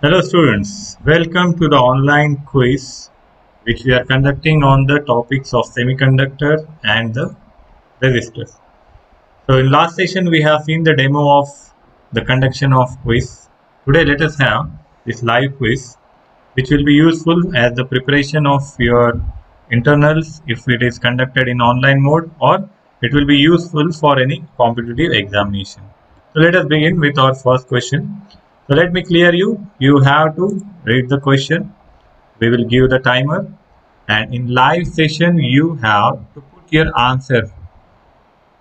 Hello students, welcome to the online quiz which we are conducting on the topics of semiconductor and the resistors. So in last session we have seen the demo of the conduction of quiz. Today let us have this live quiz which will be useful as the preparation of your internals if it is conducted in online mode, or it will be useful for any competitive examination. So let us begin with our first question. So let me clear you. You have to read the question. We will give the timer, and in live session you have to put your answer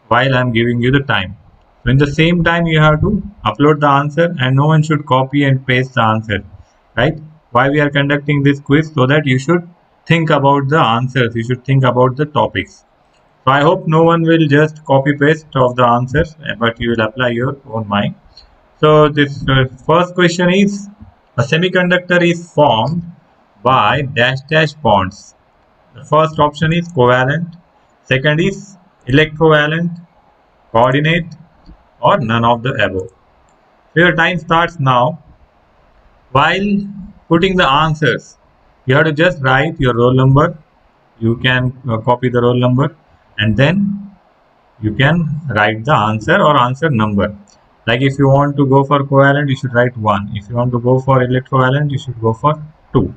while I am giving you the time. So in the same time you have to upload the answer, and no one should copy and paste the answer, right? Why we are conducting this quiz? So that you should think about the answers, you should think about the topics. So I hope no one will just copy paste of the answers, but you will apply your own mind. So this first question is, a semiconductor is formed by dash dash bonds. The first option is covalent, second is electrovalent, coordinate, or none of the above. So your time starts now. While putting the answers, you have to just write your roll number. You can copy the roll number, and then you can write the answer or answer number. Like if you want to go for covalent, you should write 1. If you want to go for electrovalent, you should go for 2.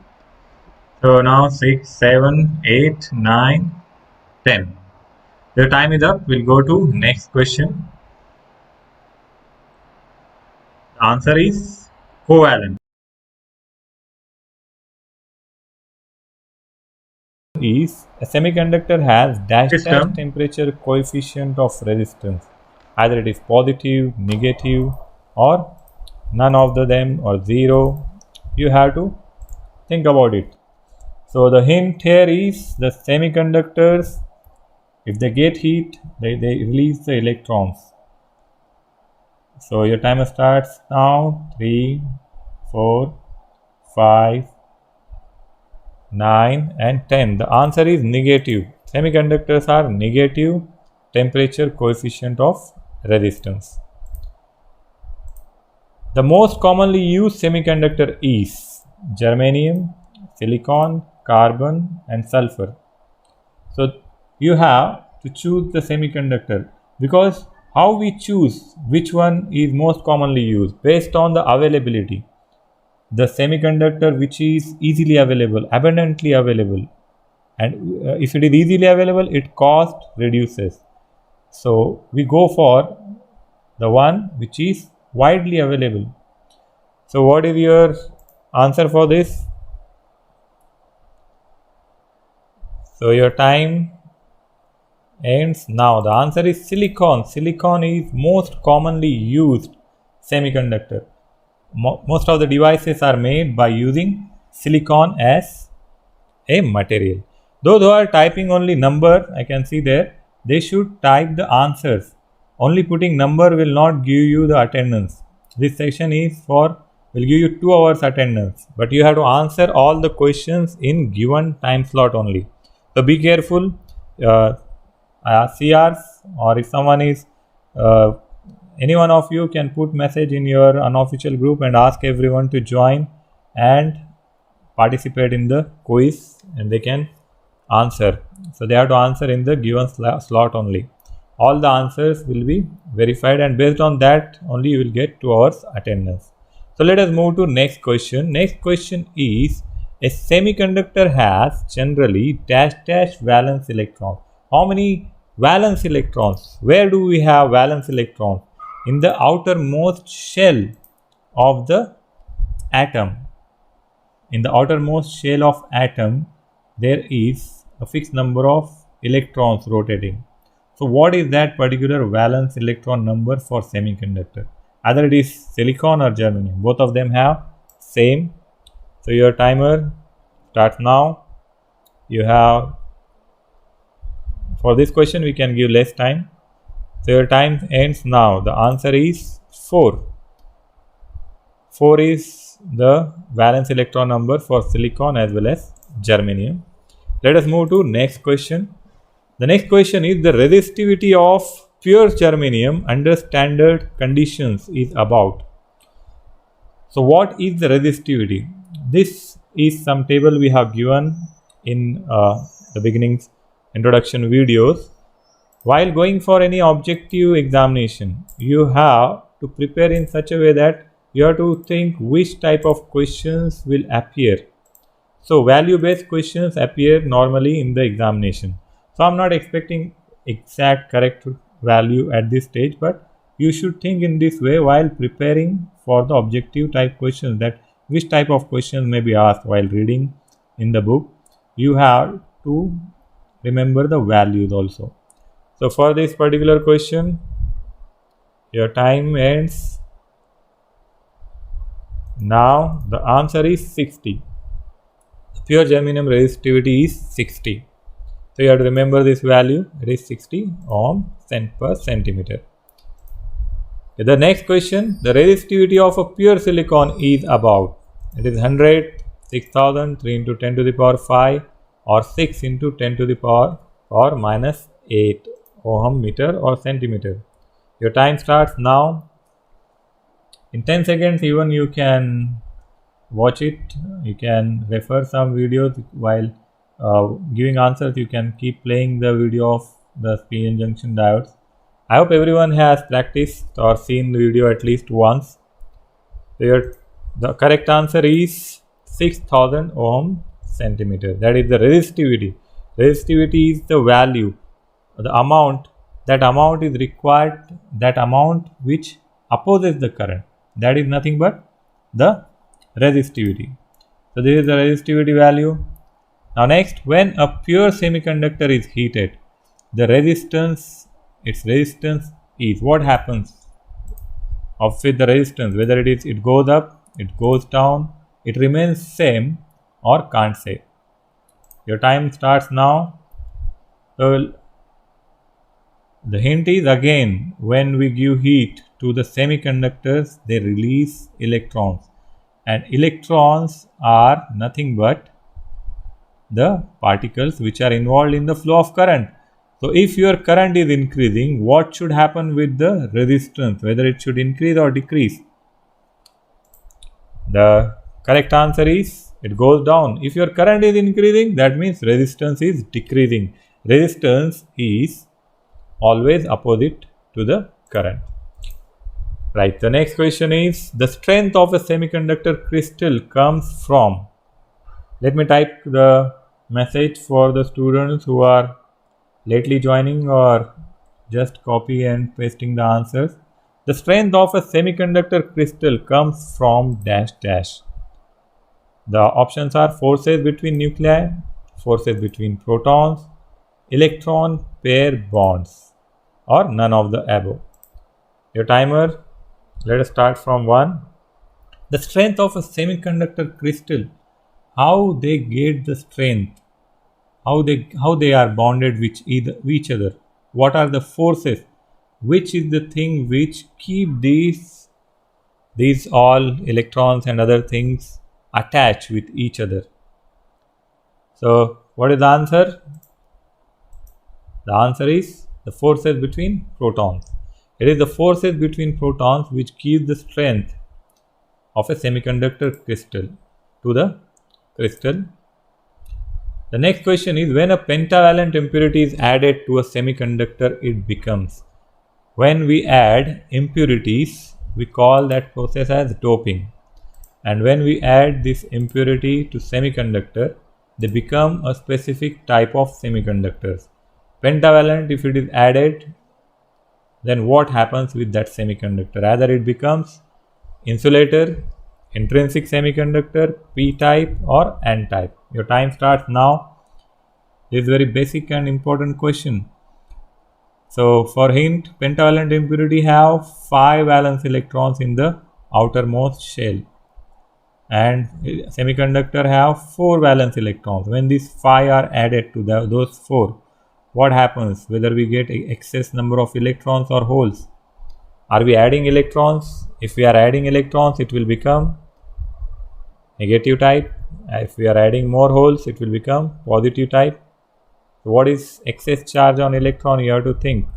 So now 6, 7, 8, 9, 10. The time is up. We'll go to next question. The answer is covalent. Is a semiconductor has dash dash temperature coefficient of resistance. Either it is positive, negative, or none of them, or 0. You have to think about it. So the hint here is the semiconductors, if they get heat, they release the electrons. So your timer starts now. 3, 4, 5, 9 and 10. The answer is negative. Semiconductors are negative temperature coefficient of resistance. The most commonly used semiconductor is germanium, silicon, carbon and sulfur. So you have to choose the semiconductor, because how we choose which one is most commonly used based on the availability. The semiconductor which is easily available, abundantly available, and if it is easily available, its cost reduces. So we go for the one which is widely available. So what is your answer for this? So your time ends now. The answer is silicon. Silicon is most commonly used semiconductor. Most of the devices are made by using silicon as a material. Those who are typing only number, I can see there, they should type the answers. Only putting number will not give you the attendance. This section is for, will give you 2 hours attendance, but you have to answer all the questions in given time slot only. So be careful. CRs, or if someone is any one of you can put message in your unofficial group and ask everyone to join and participate in the quiz, and they can answer. So they have to answer in the given slot only. All the answers will be verified, and based on that only you will get 2 hours attendance. So let us move to next question. Next question is, a semiconductor has generally dash dash valence electrons. How many valence electrons? Where do we have valence electrons? In the outermost shell of the atom. In the outermost shell of atom, there is a fixed number of electrons rotating. So what is that particular valence electron number for semiconductor? Either it is silicon or germanium. Both of them have same. So your timer starts now. You have, for this question we can give less time. So your time ends now. The answer is 4. 4 is the valence electron number for silicon as well as germanium. Let us move to next question. The next question is, the resistivity of pure germanium under standard conditions is about. So what is the resistivity? This is some table we have given in the beginning's introduction videos. While going for any objective examination, you have to prepare in such a way that you have to think which type of questions will appear. So value based questions appear normally in the examination. So I'm not expecting exact correct value at this stage, but you should think in this way while preparing for the objective type questions, that which type of questions may be asked while reading in the book. You have to remember the values also. So for this particular question, your time ends now. The answer is 60. Pure germanium resistivity is 60. So you have to remember this value. It is 60 ohm cent per centimeter. Okay, the next question, the resistivity of a pure silicon is about. It is 100, 6000, 3 into 10 to the power 5 or 6 into 10 to the power minus 8 ohm meter or centimeter. Your time starts now. In 10 seconds even you can watch it. You can refer some videos while giving answers. You can keep playing the video of the PN junction diodes. I hope everyone has practiced or seen the video at least once. The correct answer is 6000 ohm centimeter. That is the resistivity. Resistivity is the value, the amount. That amount is required, that amount which opposes the current. That is nothing but the resistivity. So this is the resistivity value. Now next, when a pure semiconductor is heated, the resistance, its resistance is, what happens with the resistance, whether it goes up, it goes down, it remains same or can't say. Your time starts now. So the hint is, again, when we give heat to the semiconductors, they release electrons, and electrons are nothing but the particles which are involved in the flow of current. So if your current is increasing, what should happen with the resistance, whether it should increase or decrease? The correct answer is, it goes down. If your current is increasing, that means resistance is decreasing. Resistance is always opposite to the current. Right, the next question is, the strength of a semiconductor crystal comes from. Let me type the message for the students who are lately joining or just copy and pasting the answers. The strength of a semiconductor crystal comes from dash dash. The options are forces between nuclei, forces between protons, electron pair bonds, or none of the above. Your timer, let us start from 1. The strength of a semiconductor crystal, how they get the strength, how they are bonded with each other, what are the forces, which is the thing which keep these all electrons and other things attached with each other. So what is the answer? The answer is the forces between protons. It is the forces between protons which give the strength of a semiconductor crystal to the crystal. The next question is, when a pentavalent impurity is added to a semiconductor, it becomes. When we add impurities, we call that process as doping. And when we add this impurity to semiconductor, they become a specific type of semiconductors. Pentavalent, if it is added, then what happens with that semiconductor? Either it becomes insulator, intrinsic semiconductor, p-type or n-type. Your time starts now. This is very basic and important question. So for hint, pentavalent impurity have 5 valence electrons in the outermost shell, and semiconductor have 4 valence electrons. When these 5 are added to those 4, what happens? Whether we get excess number of electrons or holes. Are we adding electrons? If we are adding electrons, it will become negative type. If we are adding more holes, it will become positive type. So what is excess charge on electron? You have to think.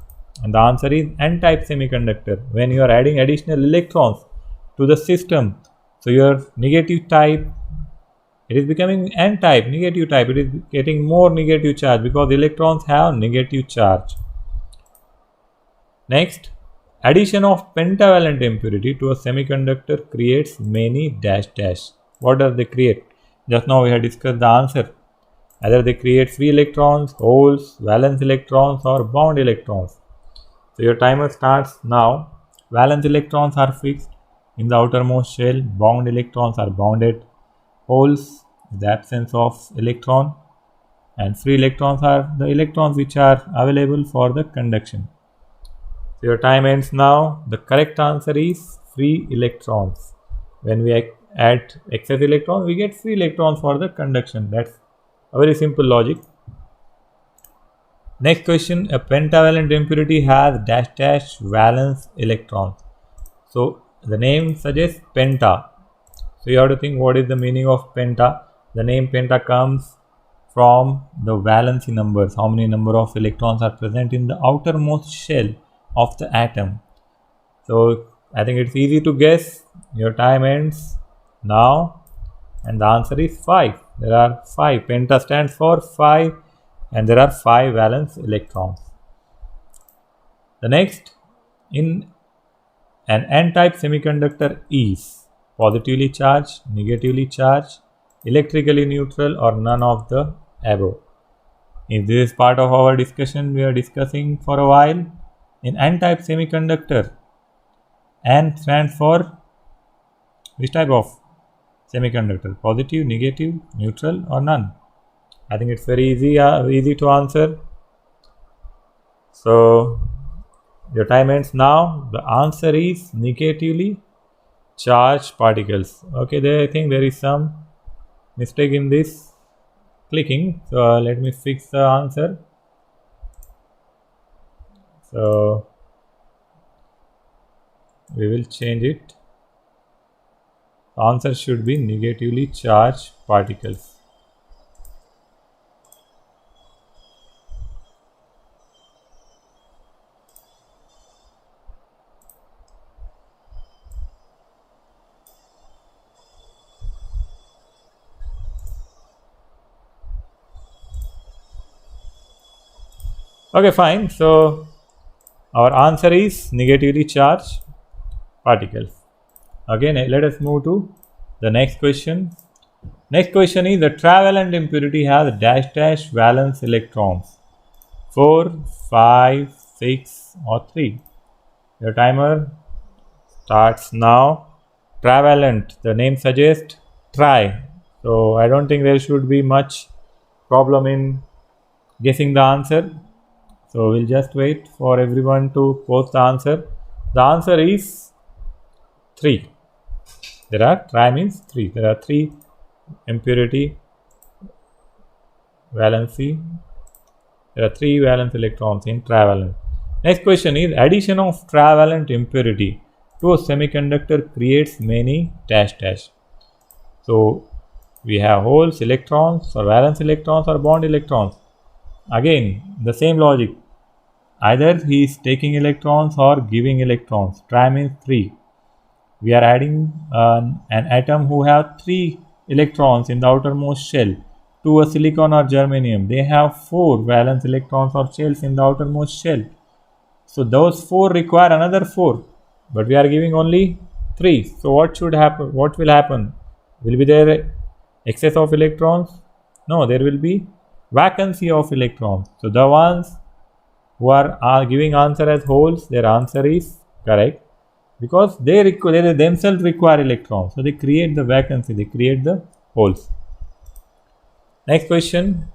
And the answer is n-type semiconductor. When you are adding additional electrons to the system, So your negative type, it is becoming n-type, negative type. It is getting more negative charge because electrons have negative charge. Next, addition of pentavalent impurity to a semiconductor creates many dash dash. What does they create? Just now we have discussed the answer. Either they create free electrons, holes, valence electrons or bound electrons. So your timer starts now. Valence electrons are fixed in the outermost shell. Bound electrons are bounded. Holes is the absence of electron, and free electrons are the electrons which are available for the conduction. So your time ends now. The correct answer is free electrons. When we add excess electrons, we get free electrons for the conduction. That's a very simple logic. Next question, a pentavalent impurity has dash dash valence electrons. So the name suggests penta. So you have to think what is the meaning of penta. The name penta comes from the valency numbers, how many number of electrons are present in the outermost shell of the atom. So I think it's easy to guess. Your time ends now and the answer is 5. There are 5. Penta stands for 5 and there are 5 valence electrons. The next, in an n-type semiconductor is positively charged, negatively charged, electrically neutral or none of the above. If this is part of our discussion we are discussing for a while, in n-type semiconductor, N stands for which type of semiconductor? Positive, negative, neutral or none? I think it's very easy to answer. So your time ends now. The answer is negatively charged particles. Okay, there I think there is some mistake in this clicking. So let me fix the answer. So we will change it. The answer should be negatively charged particles. Okay, fine. So our answer is negatively charged particles. Again, let us move to the next question. Next question is the trivalent impurity has dash dash valence electrons 4, 5, 6 or 3. Your timer starts now. Trivalent, the name suggests tri. So I don't think there should be much problem in guessing the answer. So we'll just wait for everyone to post the answer. The answer is 3. There are tri means 3. There are 3 impurity valency. There are 3 valence electrons in trivalent. Next question is addition of trivalent impurity to a semiconductor creates many dash dash. So we have holes, electrons or valence electrons or bond electrons. Again the same logic. Either he is taking electrons or giving electrons. Tri means 3. We are adding an atom who have 3 electrons in the outermost shell to a silicon or germanium. They have 4 valence electrons or shells in the outermost shell. So those 4 require another 4, but we are giving only 3. So what should happen? What will happen? Will be there excess of electrons? No, there will be vacancy of electrons. So the ones who are giving answer as holes, their answer is correct because they themselves require electrons. So they create the vacancy, they create the holes. Next question.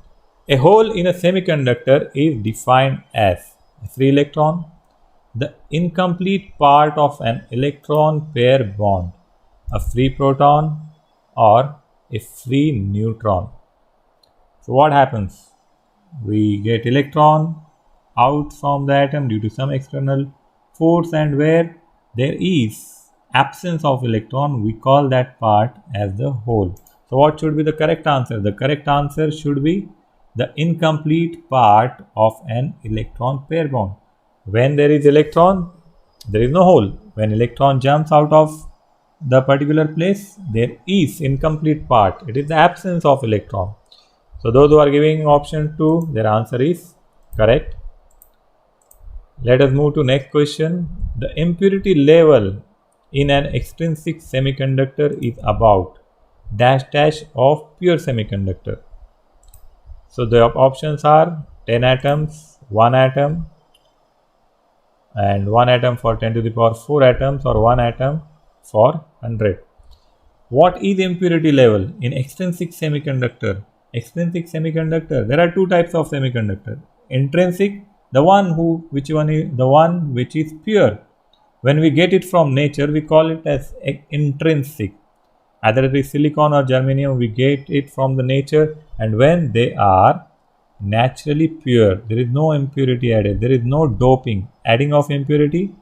A hole in a semiconductor is defined as a free electron, the incomplete part of an electron pair bond, a free proton or a free neutron. So what happens? We get electron out from the atom due to some external force, and where there is absence of electron we call that part as the hole. So what should be the correct answer? The correct answer should be the incomplete part of an electron pair bond. When there is electron, there is no hole. When electron jumps out of the particular place, there is incomplete part. It is the absence of electron. So those who are giving option 2, their answer is correct. Let us move to next question. The impurity level in an extrinsic semiconductor is about dash dash of pure semiconductor. So the options are 10 atoms, 1 atom, and 1 atom for 10 to the power 4 atoms, or 1 atom for 100. What is impurity level in extrinsic semiconductor? Extrinsic semiconductor, there are two types of semiconductor. Intrinsic, the one which is pure. When we get it from nature, we call it as intrinsic. Either it is silicon or germanium, we get it from the nature, and when they are naturally pure, there is no impurity added, there is no doping. Adding of impurity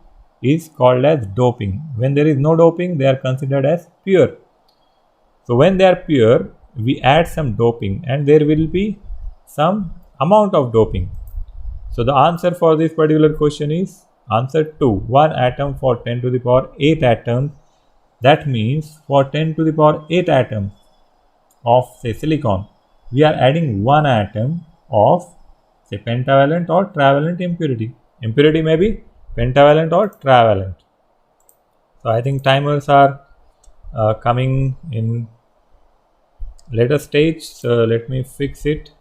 is called as doping. When there is no doping, they are considered as pure. So when they are pure, we add some doping and there will be some amount of doping. So the answer for this particular question is answer 2, 1 atom for 10 to the power 8 atoms. That means for 10 to the power 8 atoms of say silicon, we are adding 1 atom of say pentavalent or trivalent impurity. Impurity may be pentavalent or trivalent. So I think timers are coming in later stage, so let me fix it.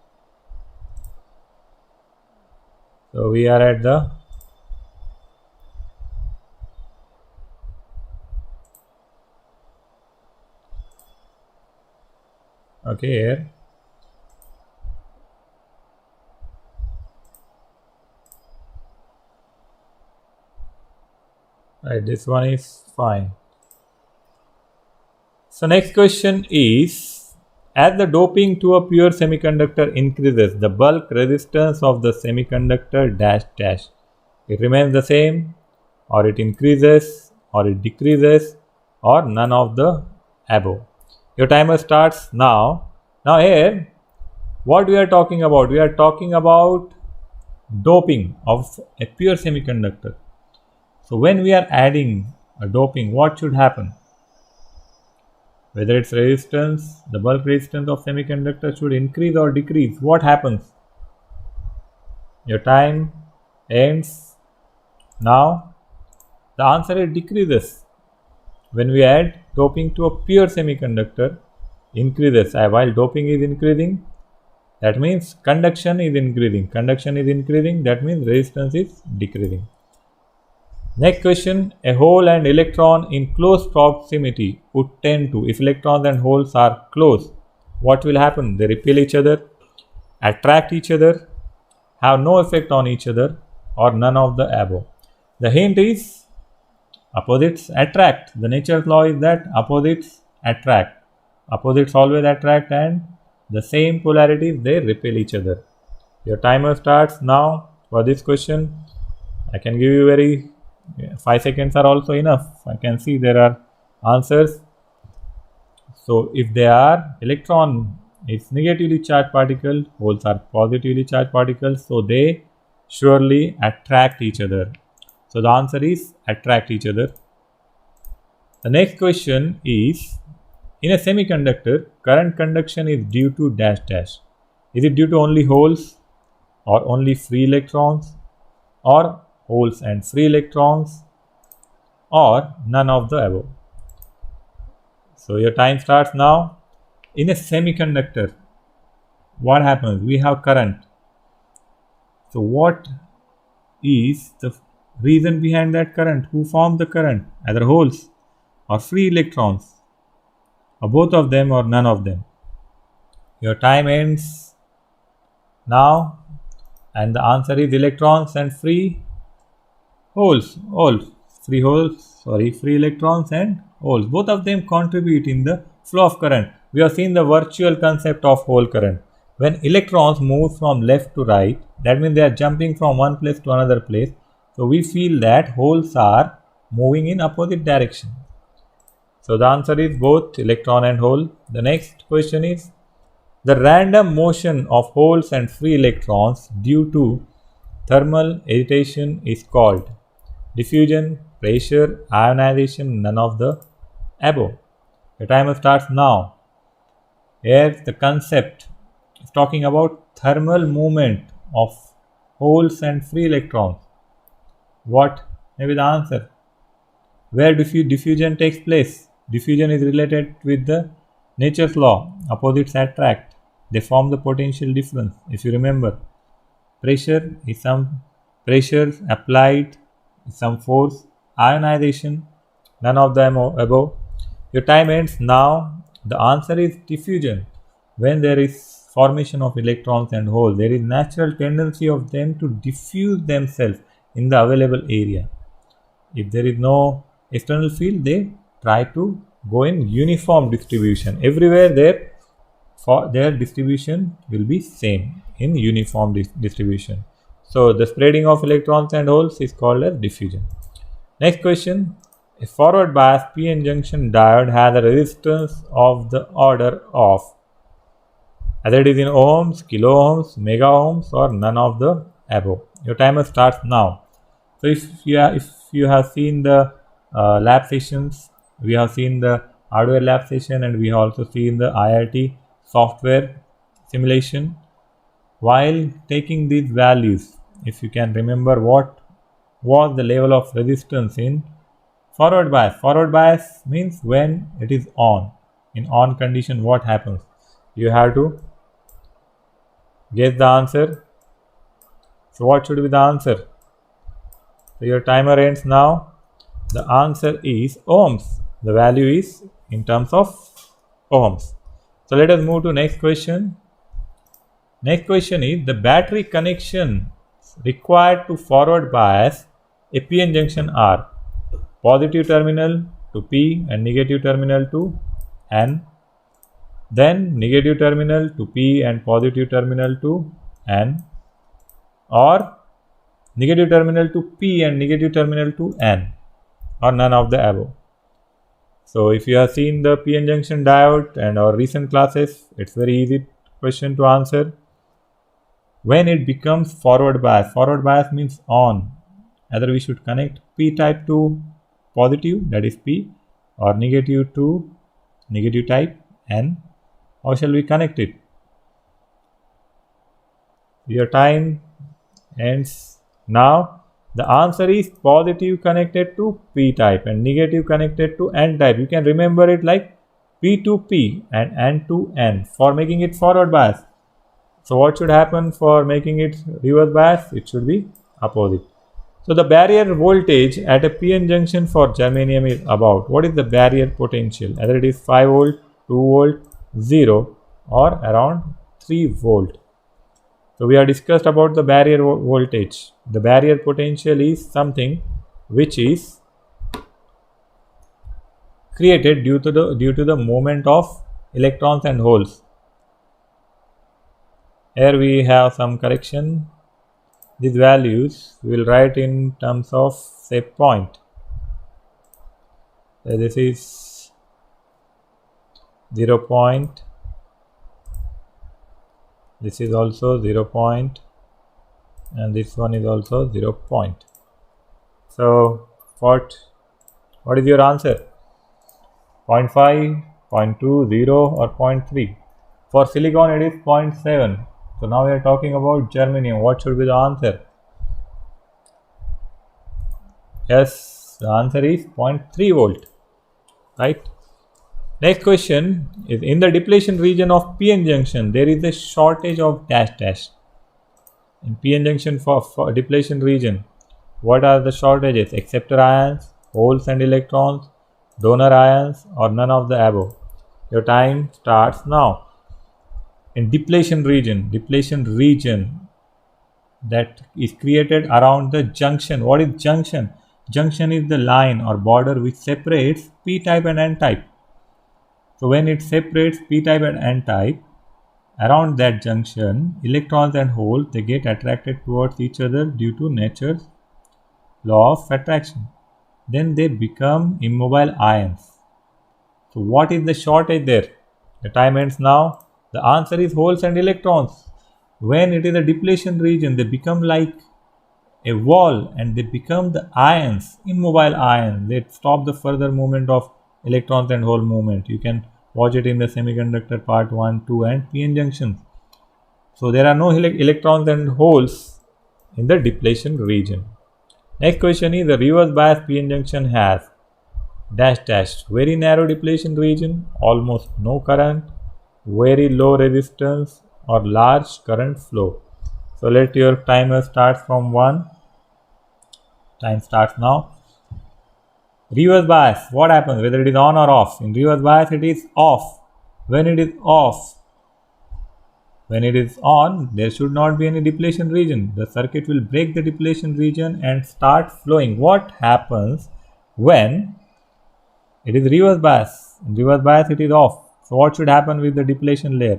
So we are at the here. Right, this one is fine. So next question is, as the doping to a pure semiconductor increases, the bulk resistance of the semiconductor dash dash, it remains the same, or it increases, or it decreases, or none of the above. Your timer starts now. Now here, what we are talking about? We are talking about doping of a pure semiconductor. So when we are adding a doping, what should happen? Whether it's resistance, the bulk resistance of semiconductor should increase or decrease. What happens? Your time ends now. The answer is decreases. When we add doping to a pure semiconductor, increases. While doping is increasing, that means conduction is increasing. Conduction is increasing, that means resistance is decreasing. Next question, a hole and electron in close proximity would tend to, if electrons and holes are close, what will happen? They repel each other, attract each other, have no effect on each other, or none of the above. The hint is opposites attract. The nature's law is that opposites attract. Opposites always attract, and the same polarities, they repel each other. Your timer starts now for this question. I can give you 5 seconds are also enough. I can see there are answers. So if they are electron, it's negatively charged particle, holes are positively charged particles, so they surely attract each other. So the answer is attract each other. The next question is, in a semiconductor, current conduction is due to dash dash. Is it due to only holes or only free electrons, or holes and free electrons, or none of the above? So your time starts now. In a semiconductor, what happens? We have current. So what is the reason behind that current? Who formed the current? Either holes or free electrons, or both of them, or none of them. Your time ends now, and the answer is electrons and free holes. Free electrons and holes, both of them contribute in the flow of current. We have seen the virtual concept of hole current. When electrons move from left to right, that means they are jumping from one place to another place. So we feel that holes are moving in opposite direction. So the answer is both electron and hole. The next question is, the random motion of holes and free electrons due to thermal agitation is called diffusion, pressure, ionization, none of the above. The timer starts now. Here the concept is talking about thermal movement of holes and free electrons. What may be the answer? Where diffusion takes place? Diffusion is related with the nature's law. Opposites attract. They form the potential difference. If you remember, pressure is some pressure applied, is some force. Ionization, none of them above. Your time ends now. The answer is diffusion. When there is formation of electrons and holes, there is natural tendency of them to diffuse themselves in the available area. If there is no external field, they try to go in uniform distribution. Everywhere their distribution will be same in uniform distribution. So the spreading of electrons and holes is called as diffusion. Next question. A forward bias PN junction diode has a resistance of the order of, either it is in ohms, kilo ohms, mega ohms, or none of the above. Your timer starts now. So if you have seen the lab sessions, we have seen the hardware lab session, and we have also seen the IIT software simulation. While taking these values, if you can remember what was the level of resistance in forward bias. Forward bias means when it is on. In on condition, what happens? You have to guess the answer. So what should be the answer? So your timer ends now. The answer is ohms. The value is in terms of ohms. So let us move to next question. Next question is the battery connection required to forward bias a PN junction are positive terminal to P and negative terminal to N, then negative terminal to P and positive terminal to N, or negative terminal to P and negative terminal to N, or none of the above. So if you have seen the PN junction diode and our recent classes, it's very easy question to answer. When it becomes forward bias means on. Either we should connect P type to positive, that is P, or negative to negative type N. How shall we connect it? Your time ends now. The answer is positive connected to P type and negative connected to N type. You can remember it like P to P and N to N for making it forward bias. So what should happen for making it reverse bias? It should be opposite. So the barrier voltage at a PN junction for germanium is about, what is the barrier potential? Either it is 5 volt, 2 volt, 0, or around 3 volt. So we have discussed about the barrier voltage. The barrier potential is something which is created due to the movement of electrons and holes. Here we have some correction. These values we will write in terms of set point. So this is 0 point. This is also 0 point, and this one is also 0 point. So what is your answer? 0.5, 0.2, 0, or 0.3? For silicon it is 0.7. So now we are talking about germanium. What should be the answer? Yes, the answer is 0.3 volt. Right? Next question is, in the depletion region of PN junction, there is a shortage of dash dash. In PN junction for depletion region, what are the shortages? Acceptor ions, holes and electrons, donor ions, or none of the above. Your time starts now. In depletion region that is created around the junction. What is junction? Junction is the line or border which separates P type and N type. So when it separates P type and N type, around that junction, electrons and holes, they get attracted towards each other due to nature's law of attraction. Then they become immobile ions. So what is the shortage there? The time ends now. The answer is holes and electrons. When it is a depletion region, they become like a wall and they become the ions, immobile ions. They stop the further movement of electrons and hole movement. You can watch it in the semiconductor part 1, 2 and p-n junctions. So there are no electrons and holes in the depletion region. Next question is, the reverse bias p-n junction has dash dash very narrow depletion region, almost no current, very low resistance or large current flow. So let your timer start from 1. Time starts now. Reverse bias, what happens whether it is on or off? In reverse bias it is off. When it is off, when it is on, there should not be any depletion region. The circuit will break the depletion region and start flowing. What happens when it is reverse bias? In reverse bias it is off. So what should happen with the depletion layer?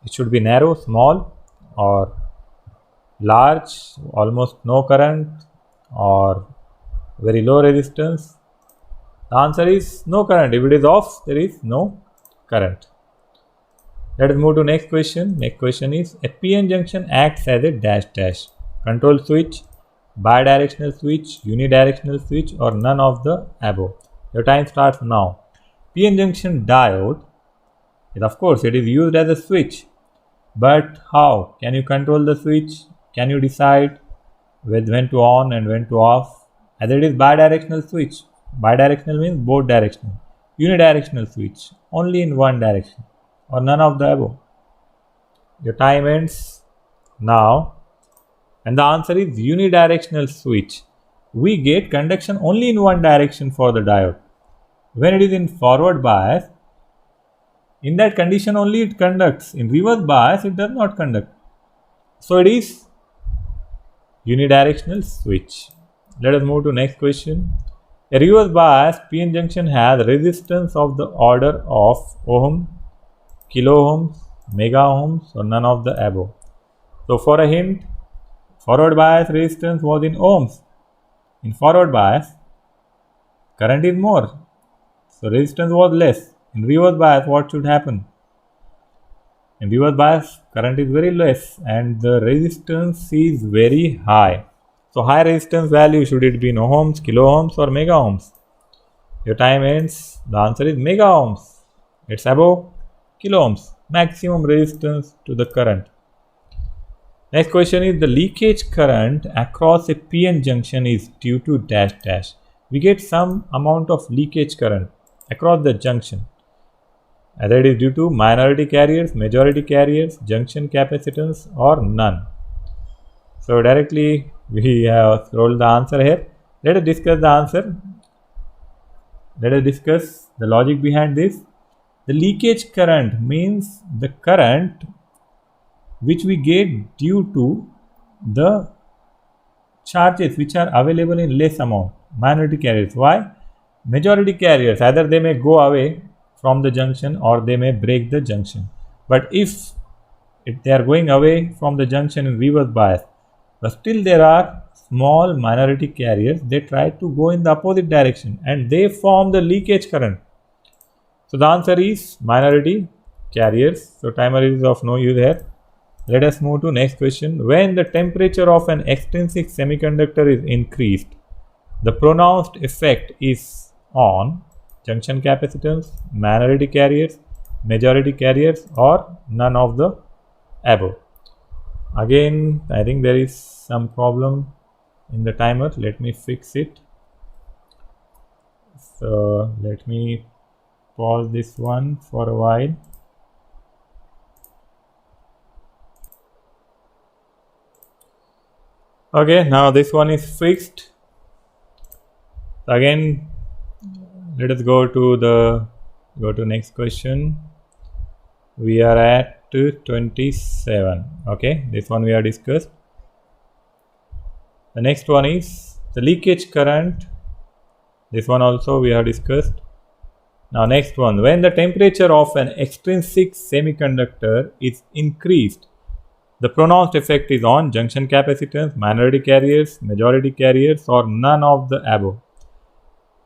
It should be narrow, small or large, almost no current or very low resistance. The answer is no current. If it is off, there is no current. Let us move to next question. Next question is, a p-n junction acts as a dash dash control switch, bidirectional switch, unidirectional switch or none of the above. Your time starts now. p-n junction diode, of course it is used as a switch, but how can you control the switch? Can you decide when to on and when to off? Either it is bidirectional switch. Bidirectional means both directional. Unidirectional switch, only in one direction, or none of the above. Your time ends now, and the answer is unidirectional switch. We get conduction only in one direction for the diode. When it is in forward bias, in that condition only it conducts. In reverse bias it does not conduct. So it is unidirectional switch. Let us move to next question. A reverse bias p-n junction has resistance of the order of ohm, kilo ohms, mega ohms or none of the above. So for a hint, forward bias resistance was in ohms. In forward bias, current is more, so resistance was less. In reverse bias, what should happen? In reverse bias, current is very less and the resistance is very high. So high resistance value, should it be in ohms, kilo ohms or mega ohms? Your time ends. The answer is mega ohms. It's above kilo ohms, maximum resistance to the current. Next question is, the leakage current across a p-n junction is due to dash dash. We get some amount of leakage current across the junction. Either it is due to minority carriers, majority carriers, junction capacitance or none. So directly we have scrolled the answer here. Let us discuss the answer. Let us discuss the logic behind this. The leakage current means the current which we get due to the charges which are available in less amount, minority carriers. Why? Majority carriers, either they may go away from the junction or they may break the junction. But if they are going away from the junction in reverse bias, but still there are small minority carriers, they try to go in the opposite direction and they form the leakage current. So the answer is minority carriers. So timer is of no use here. Let us move to next question. When the temperature of an extrinsic semiconductor is increased, the pronounced effect is on junction capacitance, minority carriers, majority carriers or none of the above. Again, I think there is some problem in the timer. Let me fix it. So let me pause this one for a while. Okay, now this one is fixed. Again, let us go to next question. We are at 27. Okay, this one we have discussed. The next one is the leakage current. This one also we have discussed. Now next one, when the temperature of an extrinsic semiconductor is increased, the pronounced effect is on junction capacitance, minority carriers, majority carriers or none of the above.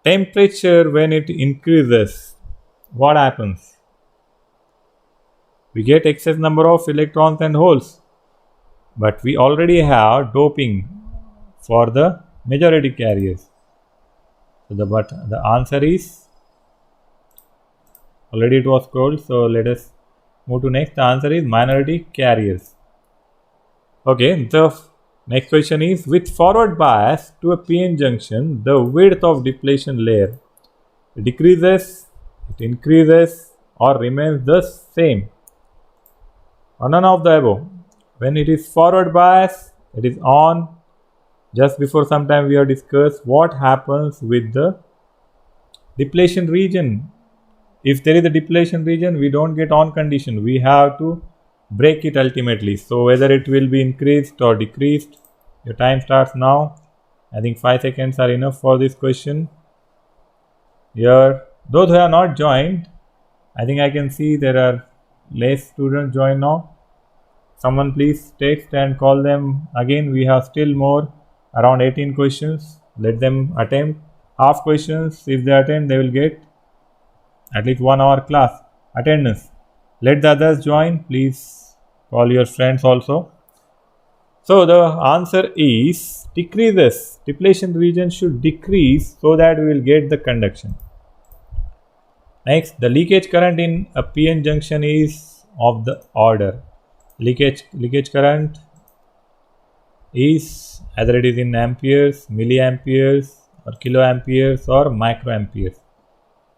Temperature, when it increases, what happens? We get excess number of electrons and holes, but we already have doping for the majority carriers. So the answer is Already it was cold, so let us move to next. The answer is minority carriers. Okay, the next question is, with forward bias to a PN junction, the width of depletion layer decreases, it increases, or remains the same, or none of the above. When it is forward bias, it is on. Just before some time we have discussed what happens with the depletion region. If there is a depletion region, we don't get on condition, we have to break it ultimately. So whether it will be increased or decreased, your time starts now. I think 5 seconds are enough for this question. Here, those who have not joined, I think I can see there are less students join now. Someone please text and call them again. We have still more, around 18 questions. Let them attempt half questions. If they attend, they will get at least 1 hour class attendance. Let the others join. Please call your friends also. So the answer is decreases. Depletion region should decrease so that we will get the conduction. Next, the leakage current in a PN junction is of the order. Leakage current is either it is in amperes, milliamperes, or kiloamperes, or microamperes.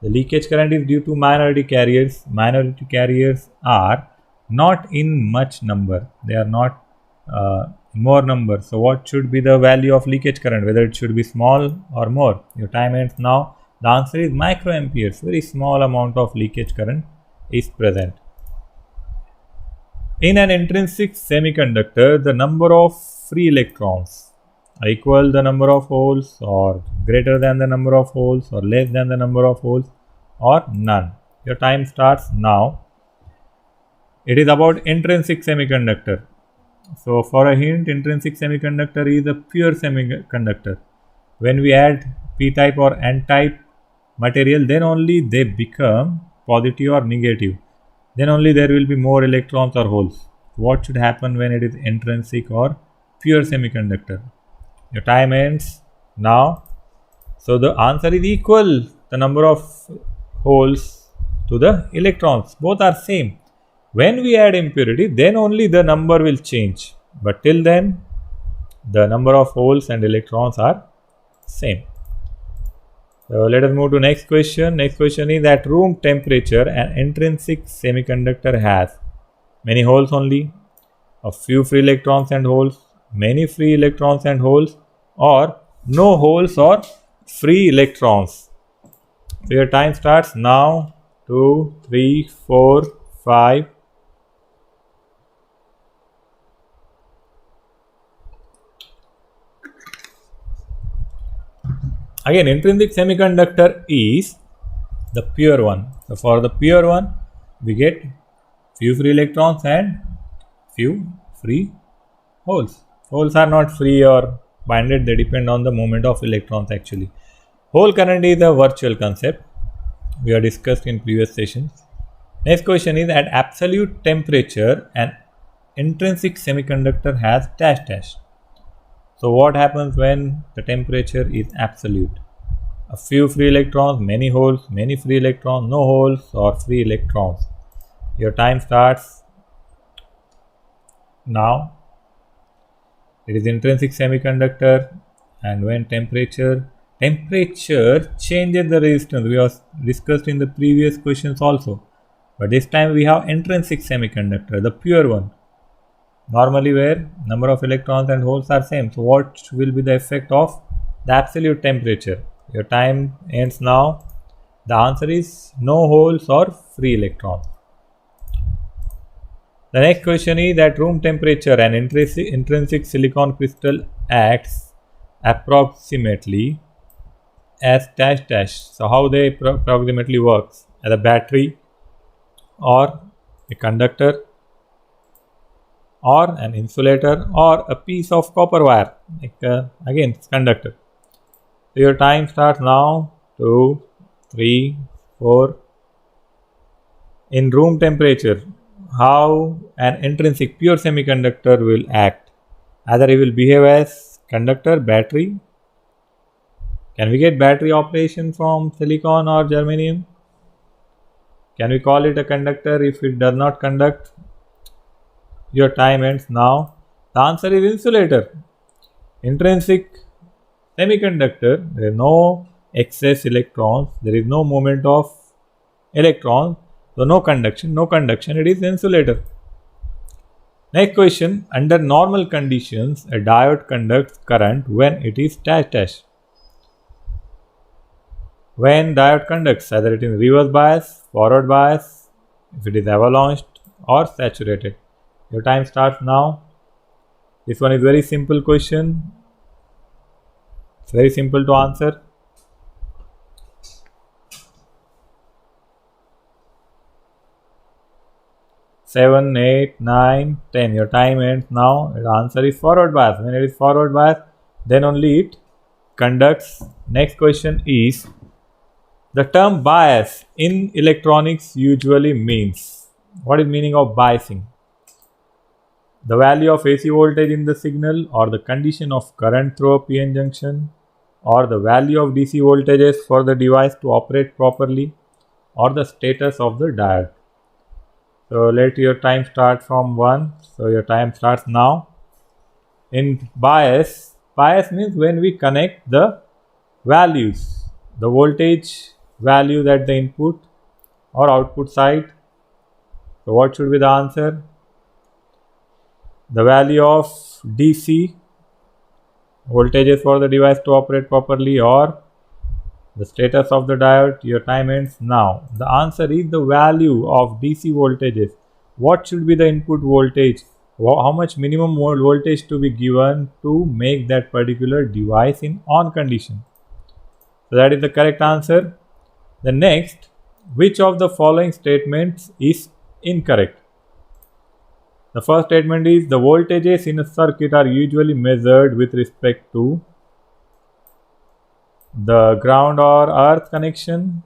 The leakage current is due to minority carriers. Minority carriers are not in much number. They are not more number. So what should be the value of leakage current? Whether it should be small or more? Your time ends now. The answer is microamperes. Very small amount of leakage current is present. In an intrinsic semiconductor, the number of free electrons are equal the number of holes, or greater than the number of holes, or less than the number of holes, or none. Your time starts now. It is about intrinsic semiconductor. So for a hint, intrinsic semiconductor is a pure semiconductor. When we add p-type or n-type material, then only they become positive or negative. Then only there will be more electrons or holes. What should happen when it is intrinsic or pure semiconductor? Your time ends now. So the answer is equal the number of holes to the electrons. Both are same. When we add impurity, then only the number will change. But till then, the number of holes and electrons are same. So let us move to next question. Next question is, at room temperature, an intrinsic semiconductor has many holes only, a few free electrons and holes, many free electrons and holes, or no holes or free electrons. So your time starts now. 2, 3, 4, 5. Again, intrinsic semiconductor is the pure one. So for the pure one, we get few free electrons and few free holes. Holes are not free or binded, they depend on the movement of electrons actually. Hole current is a virtual concept we have discussed in previous sessions. Next question is, at absolute temperature, an intrinsic semiconductor has dash dash. So what happens when the temperature is absolute? A few free electrons, many holes, many free electrons, no holes, or free electrons. Your time starts now. It is intrinsic semiconductor, and when temperature changes the resistance. We have discussed in the previous questions also, but this time we have intrinsic semiconductor, the pure one. Normally where number of electrons and holes are same. So what will be the effect of the absolute temperature? Your time ends now. The answer is no holes or free electrons. The next question is, at room temperature, an intrinsic silicon crystal acts approximately as dash dash. So how they approximately works? As a battery, or a conductor, or an insulator, or a piece of copper wire, like again conductor. So your time starts now. 2, 3, 4. In room temperature, how an intrinsic pure semiconductor will act? Either it will behave as conductor, battery. Can we get battery operation from silicon or germanium? Can we call it a conductor if it does not conduct? Your time ends now. The answer is insulator. Intrinsic semiconductor, there is no excess electrons, there is no movement of electrons, so no conduction, it is insulator. Next question, under normal conditions, a diode conducts current when it is dash. When diode conducts, either it is reverse bias, forward bias, if it is avalanched or saturated. Your time starts now. This one is very simple question. It's very simple to answer. Seven, 8, 9, 10. Your time ends now. The answer is forward bias. When it is forward bias, then only it conducts. Next question is, the term bias in electronics usually means. What is meaning of biasing? The value of AC voltage in the signal, or the condition of current through a PN junction, or the value of DC voltages for the device to operate properly, or the status of the diode. So let your time start from 1. So your time starts now. In bias means when we connect the values, the voltage value at the input or output side. So what should be the answer? The value of DC voltages for the device to operate properly, or the status of the diode. Your time ends now. The answer is the value of DC voltages. What should be the input voltage? How much minimum voltage to be given to make that particular device in on condition? So that is the correct answer. The next, which of the following statements is incorrect? The first statement is, the voltages in a circuit are usually measured with respect to the ground or earth connection.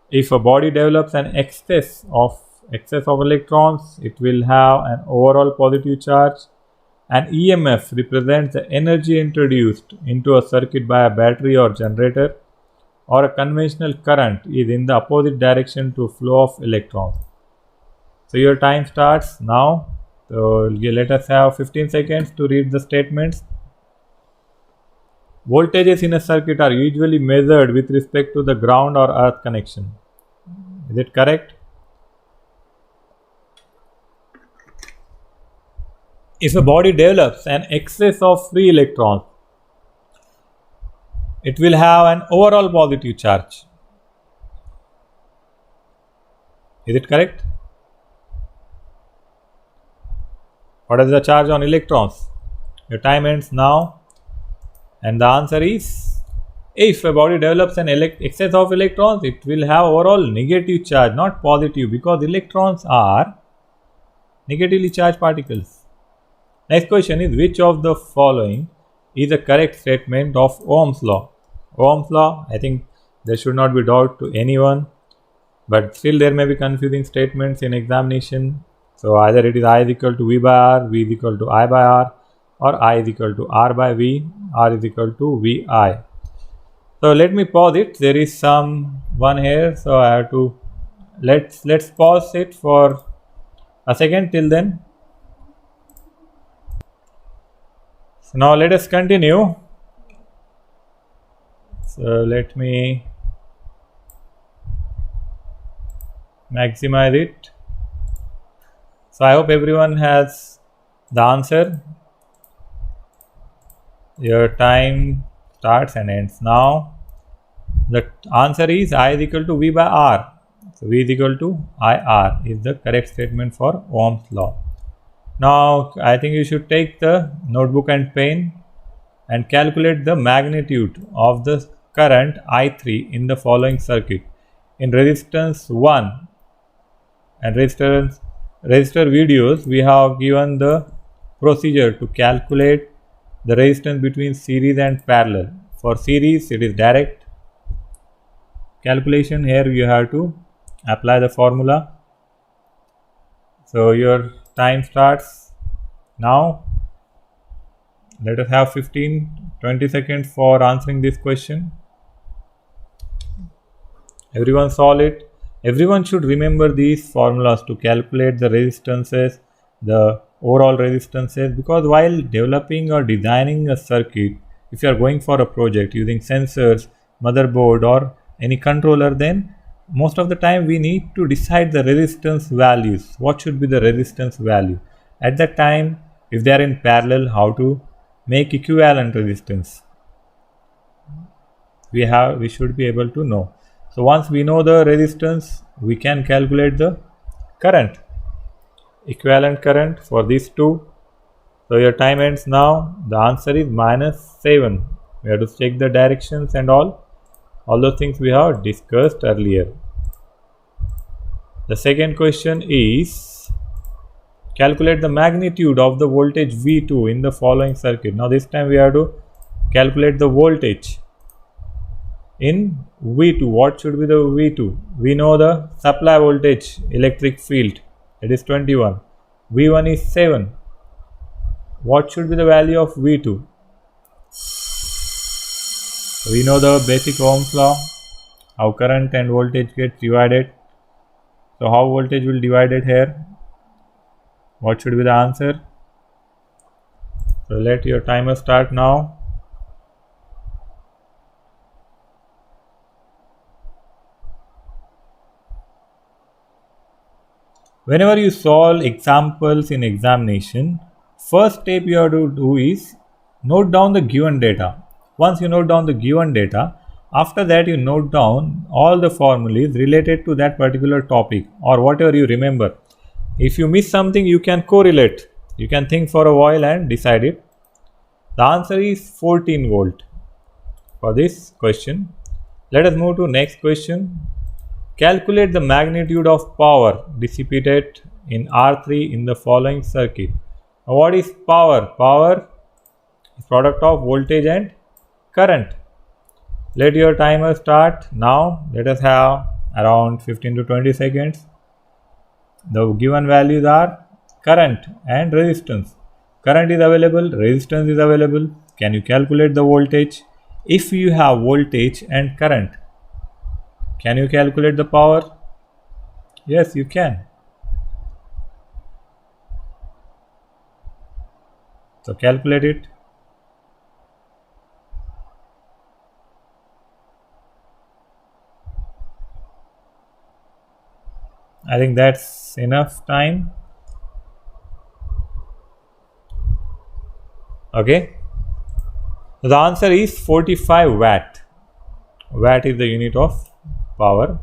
If a body develops an excess of electrons, it will have an overall positive charge. An EMF represents the energy introduced into a circuit by a battery or generator, or a conventional current is in the opposite direction to flow of electrons. So your time starts now. So let us have 15 seconds to read the statements. Voltages in a circuit are usually measured with respect to the ground or earth connection. Is it correct? If a body develops an excess of free electrons, it will have an overall positive charge. Is it correct? What is the charge on electrons? Your time ends now. And the answer is, if a body develops an excess of electrons, it will have overall negative charge, not positive, because electrons are negatively charged particles. Next question is, which of the following is a correct statement of Ohm's law? Ohm's law, I think there should not be doubt to anyone, but still there may be confusing statements in examination. So either it is I is equal to V by R, V is equal to I by R, or I is equal to R by V, R is equal to VI. So let me pause it. There is some one here, so I have to let's pause it for a second till then. So now let us continue. So let me maximize it. So I hope everyone has the answer. Your time starts and ends now. The answer is I is equal to V by R. So V is equal to IR is the correct statement for Ohm's law. Now I think you should take the notebook and pen and calculate the magnitude of the current I3 in the following circuit. In resistance 1 and resistor videos, we have given the procedure to calculate the resistance between series and parallel. For series, it is direct calculation. Here you have to apply the formula. So your time starts now. Let us have 15-20 seconds for answering this question. Everyone solve it. Everyone should remember these formulas to calculate the resistances, the overall resistances, because while developing or designing a circuit, if you are going for a project using sensors, motherboard or any controller, then most of the time we need to decide the resistance values. What should be the resistance value? At that time, if they are in parallel, how to make equivalent resistance? We should be able to know. So once we know the resistance, we can calculate the current, equivalent current for these two. So your time ends now. The answer is -7. We have to check the directions and all those things we have discussed earlier. The second question is calculate the magnitude of the voltage V2 in the following circuit. Now this time we have to calculate the voltage in V2. What should be the V2? We know the supply voltage, electric field, it is 21. V1 is 7. What should be the value of V2? We know the basic Ohm's law, how current and voltage get divided. So how voltage will divide it here? What should be the answer? So let your timer start now. Whenever you solve examples in examination, first step you have to do is note down the given data. Once you note down the given data, after that you note down all the formulas related to that particular topic or whatever you remember. If you miss something, you can correlate. You can think for a while and decide it. The answer is 14 volt for this question. Let us move to next question. Calculate the magnitude of power dissipated in R3 in the following circuit. Now, what is power? Power is product of voltage and current. Let your timer start now. Let us have around 15 to 20 seconds. The given values are current and resistance. Current is available, resistance is available. Can you calculate the voltage? If you have voltage and current, can you calculate the power? Yes, you can. So calculate it. I think that's enough time. Okay. So the answer is 45 watt. Watt is the unit of power.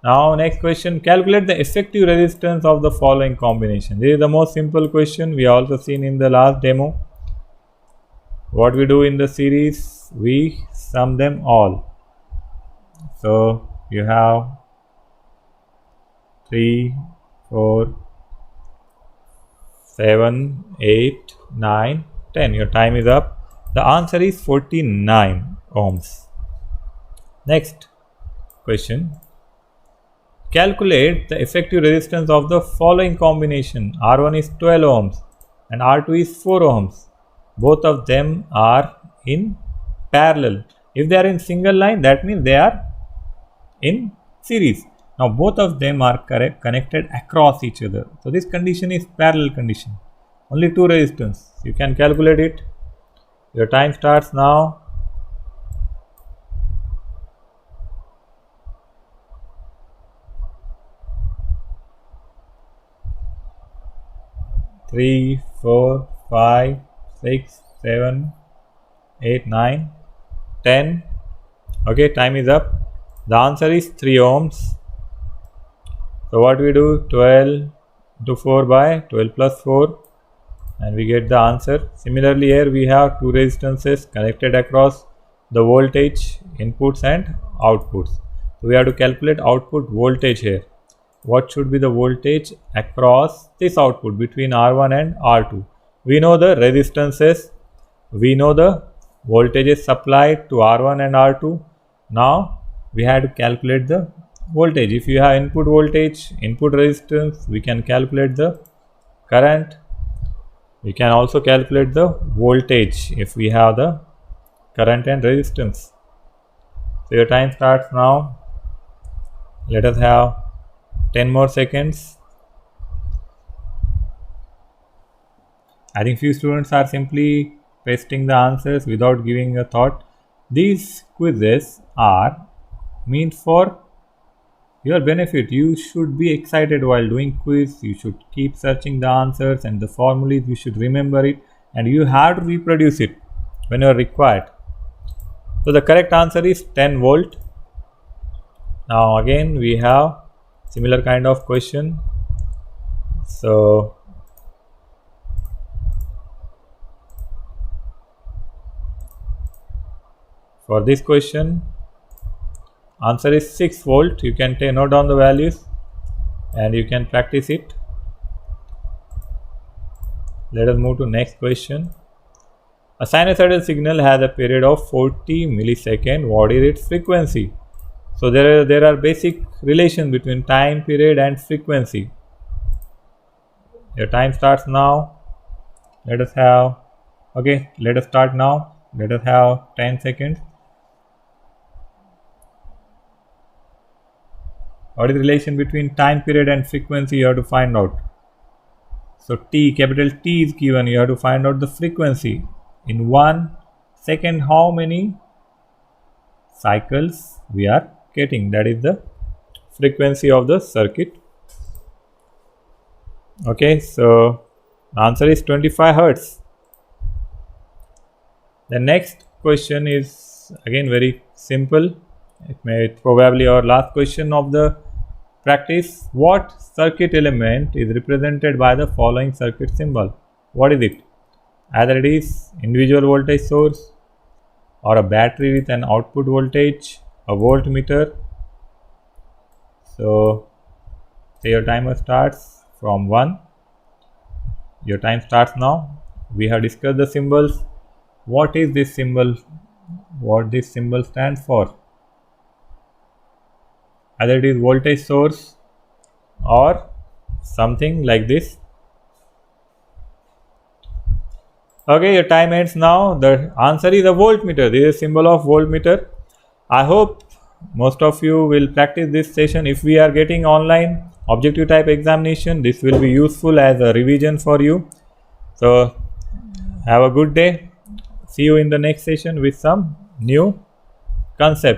Now next question, calculate the effective resistance of the following combination. This is the most simple question we also seen in the last demo. What we do in the series, we sum them all. So you have 3, 4, 7, 8, 9, 10. Your time is up. The answer is 49 ohms. Next question. Calculate the effective resistance of the following combination. R1 is 12 ohms and R2 is 4 ohms. Both of them are in parallel. If they are in single line, that means they are in series. Now both of them are connected across each other. So this condition is parallel condition. Only two resistance. You can calculate it. Your time starts now. Three, 4, 5, 6, 7, 8, 9, 10. Okay, time is up. The answer is 3 ohms. So what we do, 12 to 4 by 12 plus 4 and we get the answer. Similarly here we have two resistances connected across the voltage inputs and outputs. So we have to calculate output voltage here. What should be the voltage across this output between R1 and R2? We know the resistances, we know the voltages supplied to R1 and R2. Now we have to calculate the voltage. If you have input voltage, input resistance, we can calculate the current. We can also calculate the voltage if we have the current and resistance. So your time starts now. Let us have 10 more seconds. I think few students are simply pasting the answers without giving a thought. These quizzes are meant for your benefit. You should be excited while doing quiz. You should keep searching the answers and the formulas. You should remember it, and you have to reproduce it whenever required. So the correct answer is 10 volt. Now again we have similar kind of question. So for this question, answer is 6 volt. You can note down the values and you can practice it. Let us move to next question. A sinusoidal signal has a period of 40 milliseconds. What is its frequency? So there are basic relations between time period and frequency. Your time starts now. Let us start now. Let us have 10 seconds. What is the relation between time period and frequency? You have to find out. So T, capital T is given. You have to find out the frequency. In 1 second, how many cycles we are getting? That is the frequency of the circuit. Okay, so the answer is 25 Hertz. The next question is again very simple. It may probably our last question of the practice. What circuit element is represented by the following circuit symbol? What is it? Either it is individual voltage source, or a battery with an output voltage, a voltmeter. So say your timer starts from 1. Your time starts now. We have discussed the symbols. What is this symbol? What this symbol stands for? Either it is voltage source or something like this. Okay, your time ends now. The answer is a voltmeter. This is a symbol of voltmeter. I hope most of you will practice this session. If we are getting online objective type examination, this will be useful as a revision for you. So have a good day. See you in the next session with some new concept.